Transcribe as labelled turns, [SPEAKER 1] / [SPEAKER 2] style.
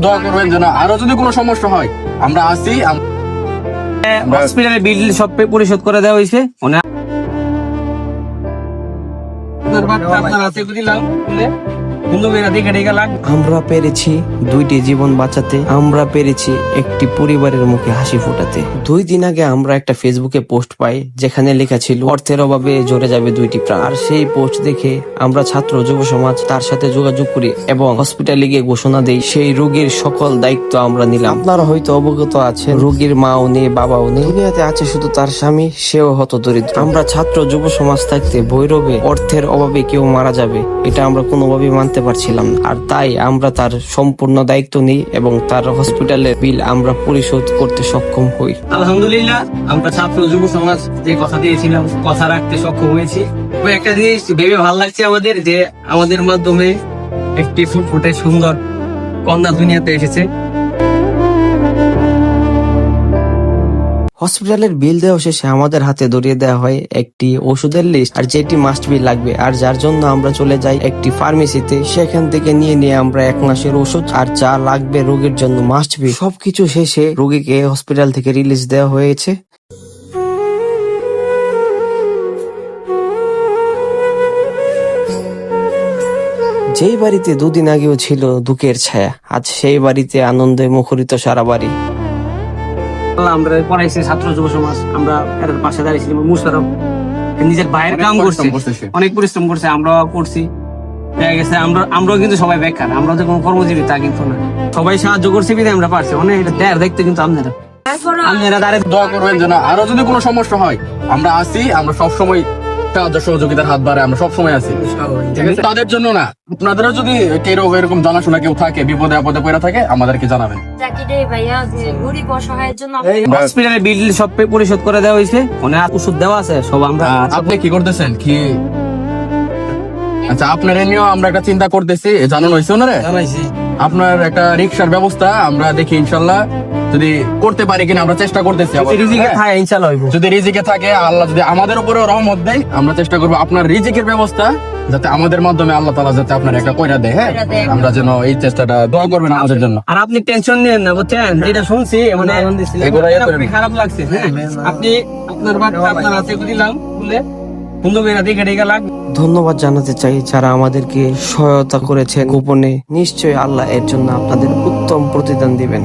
[SPEAKER 1] দোয়া করবেন যেন আরো যদি কোনো সমস্যা হয় আমরা আসি।
[SPEAKER 2] হসপিটালের বিল সব পরিশোধ করে দেওয়া হয়েছে।
[SPEAKER 3] আমরা পেরেছি 2টি জীবন বাঁচাতে, আমরা পেরেছি একটি পরিবারের মুখে হাসি ফোটাতে। 2 দিন আগে আমরা একটা ফেসবুকে পোস্ট পাই যেখানে লেখা ছিল অর্থের অভাবে জ্বরে যাবে 2টি প্রাণ। আর সেই পোস্ট দেখে আমরা ছাত্র যুব সমাজ তার সাথে যোগাযোগ করি এবং হসপিটালে গিয়ে ঘোষণা দেই সেই রোগীর সকল দায়িত্ব আমরা নিলাম। আপনারা হয়তো অবগত আছেন রোগীর মাও নেই, বাবাও নেই, দুনিয়াতে আছে শুধু তার স্বামী, সেও হত দরিদ্র। আমরা ছাত্র যুব সমাজ থাকতে ভৈরবে অর্থের অভাবে কেউ মারা যাবে এটা আমরা কোনোভাবেই মানতে পারছিলাম না। আর তাই আমরা তার সম্পূর্ণ দায়িত্ব নিই এবং তার হসপিটালের বিল আমরা পরিশোধ করতে সক্ষম হই।
[SPEAKER 2] আলহামদুলিল্লাহ, আমরা ছাত্র যুব সমাজ যে কথা দিয়েছিলাম কথা রাখতে সক্ষম হয়েছি। একটা জিনিস ভেবে ভালো লাগছে আমাদের যে আমাদের মাধ্যমে একটি ফুটফুটে সুন্দর কন্যা দুনিয়াতে এসেছে।
[SPEAKER 3] হসপিটালের বিল দেওয়া শেষে আমাদের হাতে ধরিয়ে দেওয়া হয় একটি ওষুধের লিস্ট, আর যেটি মাস্ট বি লাগবে, আর যার জন্য আমরা চলে যাই একটি ফার্মেসিতে। সেখান থেকে নিয়ে আমরা 1 মাসের ওষুধ আর যা লাগবে রোগীর জন্য মাস্ট বি। সবকিছু শেষে রোগীকে হসপিটাল থেকে রিলিজ দেওয়া হয়েছে। যেই বাড়িতে 2 দিন আগেও ছিল দুঃখের ছায়া, আজ সেই বাড়িতে আনন্দে মুখরিত সারা বাড়ি।
[SPEAKER 2] আমরা পড়াইছি ছাত্র যুব সমাজ, আমরা এর পাশে দাঁড়িয়েছিলাম। মুশারফ নিজের ভাইয়ের কাম করছে, অনেক পরিশ্রম করছে, আমরাও করছি। দেখা গেছে আমরাও কিন্তু সবাই বেকার, আমরা তো কোনো কর্মজীবী তা কিন্তু না। সবাই সাহায্য করছে বিধে আমরা পারছি। অনেক এটা দেখতে কিন্তু আপনারা দাঁড়িয়ে
[SPEAKER 1] দোয়া করবেন যেন আরো যদি কোনো সমস্যা হয় আমরা আসি। আমরা সবসময় সাহায্য সহযোগিতার হাত বাড়ায় আমরা সবসময় আছি। তাদের জন্য না, আপনাদেরও যদি কেউ এরকম জানাশোনা কেউ থাকে, বিপদে আপদে পড়ে থাকে আমাদেরকে জানাবেন।
[SPEAKER 2] হসপিটালের বিল সব পরিশোধ করে দেওয়া হয়েছে, অনেক ওষুধ দেওয়া আছে সব। আমরা
[SPEAKER 1] আপনি কি করতেছেন কি? আচ্ছা, আপনার নিয়েও আমরা একটা চিন্তা করতেছি, জানানো হয়েছে ওনারে।
[SPEAKER 2] জানাইছি
[SPEAKER 1] আপনার একটা রিক্সার ব্যবস্থা আমরা দেখি ইনশাল্লাহ যদি করতে পারি কিনা, আমরা চেষ্টা করতেছি। যদি রিজিকে থাকে, আল্লাহ যদি আমাদের উপরে রহমত দেয়, আমরা চেষ্টা করবো আপনার রিজিকের ব্যবস্থা যাতে আমাদের মাধ্যমে আল্লাহ তাআলা যাতে আপনার একটা কইরা দেয়। হ্যাঁ, আমরা যেন এই চেষ্টাটা দোয়া করবেন আমাদের জন্য।
[SPEAKER 2] আর আপনি টেনশন নেন না, বুঝছেন? যেটা শুনছি মানে খারাপ লাগছে। আপনি আপনার বাচ্চা আপনার হাতে দিলাম বলে
[SPEAKER 3] ধন্যবাদ জানাতে চাই যারা আমাদেরকে সহায়তা করেছে গোপনে। নিশ্চয়ই আল্লাহ এর জন্য আপনাদের উত্তম প্রতিদান দিবেন।